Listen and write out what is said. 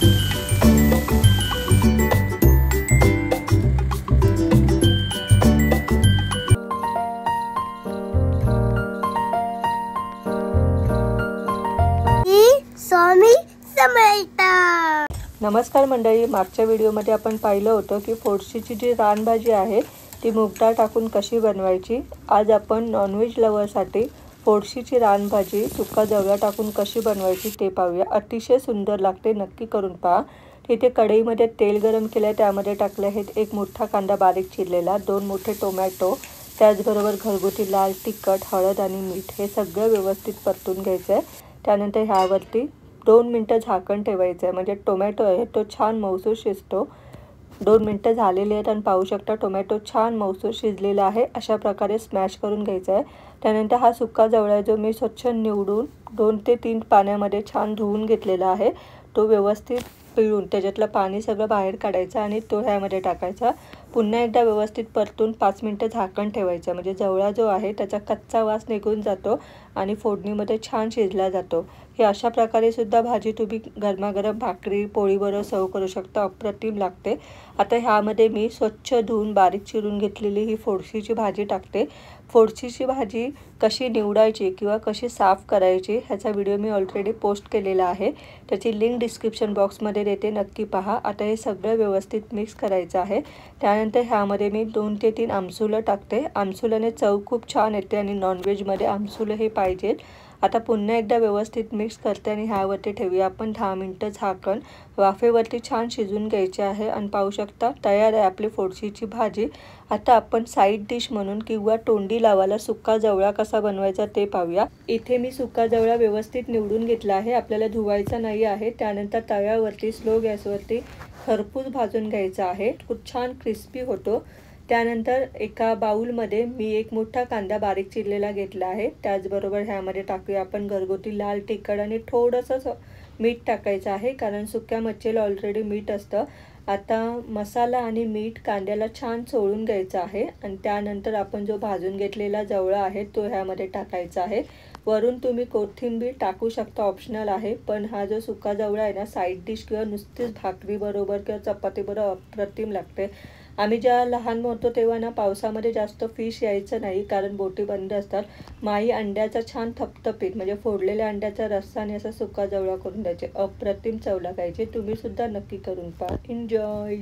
स्वामी समर्थ। नमस्कार मंडळी, मागच्या व्हिडिओमध्ये आपण पाहिलं होतं की फोडशीची जी रानभाजी आहे ती मूग डाळ टाकून कशी बनवायची। आज आपण नॉनव्हेज लवरसाठी फोडशीची रानभाजी सुका जवळा टाकून कशी बनवायची ते पाहूया। अतिशय सुंदर लागते, नक्की करून पहा। इथे कढईमध्ये तेल गरम केले, त्यामध्ये टाकले आहेत एक मोठा कांदा बारीक चिरलेला, 2 मोठे टोमॅटो, त्याचबरोबर घरगुती लाल तिखट, हळद आणि मीठ हे सगळं व्यवस्थित परतून घ्यायचं आहे। त्यानंतर ह्यावरती 2 मिनिटं झाकण ठेवायचं आहे, म्हणजे टोमॅटो आहे तो छान मऊसूर शिजतो। 2 मिनिटं झालेली आहेत आणि पाहू शकता टोमॅटो छान मऊसूर शिजलेला आहे। अशा प्रकारे स्मॅश करून घ्यायचा आहे। त्यानंतर हा सुका जवळा जो मी स्वच्छ निवडून 2 ते 3 पाण्यामध्ये छान धुवून घेतलेला आहे, तो व्यवस्थित पिळून त्याच्यातलं पाणी सगळं बाहेर काढायचं आणि तो ह्यामध्ये टाकायचा। पुन्हा एकदा व्यवस्थित परतून 5 मिनिटं झाकण ठेवायचं, म्हणजे जवळा जो आहे त्याचा कच्चा वास निघून जातो आणि फोडणीमध्ये छान शिजला जातो। हे अशा प्रकारे सुद्धा भाजी तुम्ही गरमागरम भाकरी पोळीबरोबर सर्व करू शकता, अप्रतिम लागते। आता ह्यामध्ये मी स्वच्छ धुवून बारीक चिरून घेतलेली ही फोडशीची भाजी टाकते। फोडशीची भाजी कशी निवडायची किंवा कशी साफ करायची ह्याचा व्हिडिओ मी ऑलरेडी पोस्ट केलेला आहे, त्याची लिंक डिस्क्रिप्शन बॉक्समध्ये देते, नक्की पहा। आता हे सगळं व्यवस्थित मिक्स करायचं आहे। त्यानंतर ह्यामध्ये मी 2 ते 3 आमसुलं टाकते। आमसुलाने चव खूप छान येते आणि नॉनव्हेजमध्ये आमसुलं हे पाहिजे। आता पुन्हा एकदा व्यवस्थित मिक्स करते आणि ह्यावरती ठेवूया आपण 10 मिनिटं झाकण। वाफेवरती छान शिजून घ्यायचे आहे आणि पाहू शकता तयार आहे आपली फोडशीची भाजी। आता आपण साईड डिश म्हणून किंवा तोंडी लावायला सुका जवळा कसा बनवायचा ते पाहूया। इथे मी सुका जवळा व्यवस्थित निवडून घेतला आहे, आपल्याला धुवायचा नाही आहे। त्यानंतर तव्यावरती स्लो गॅसवरती खरपूस भाजून घ्यायचा आहे, खूप छान क्रिस्पी होतो। त्यानंतर एका बाउलमध्ये मी एक मोठा कांदा बारीक चिरलेला घेतला आहे, त्याचबरोबर ह्यामध्ये टाकूया आपण घरगुती लाल तिखट आणि थोडंसं मीठ टाकायचं आहे, कारण सुक्या मच्छीला ऑलरेडी मीठ असतं। आता मसाला आणि मीठ कांद्याला छान चोळून घ्यायचं आहे आणि त्यानंतर आपण जो भाजून घेतलेला जवळा आहे तो ह्यामध्ये टाकायचा आहे। वरून तुम्ही कोथिंबीर टाकू शकता, ऑप्शनल आहे, पण हा जो सुका जवळा आहे ना साईड डिश किंवा नुसतीच भाकरी बरोबर किंवा चपाती बरोबर अप्रतिम लागते। आम्ही जेव्हा लहान होतो तेव्हा ना पावसामध्ये जास्त फिश यायचं नाही, कारण बोटी बंद असतात। माई अंड्याचा छान थपथपीत म्हणजे फोडलेल्या अंड्याचा रस्साने असा सुका जवळा करून द्यायचे, अप्रतिम चव लागायची। तुम्ही सुद्धा नक्की करून पहा। एन्जॉय।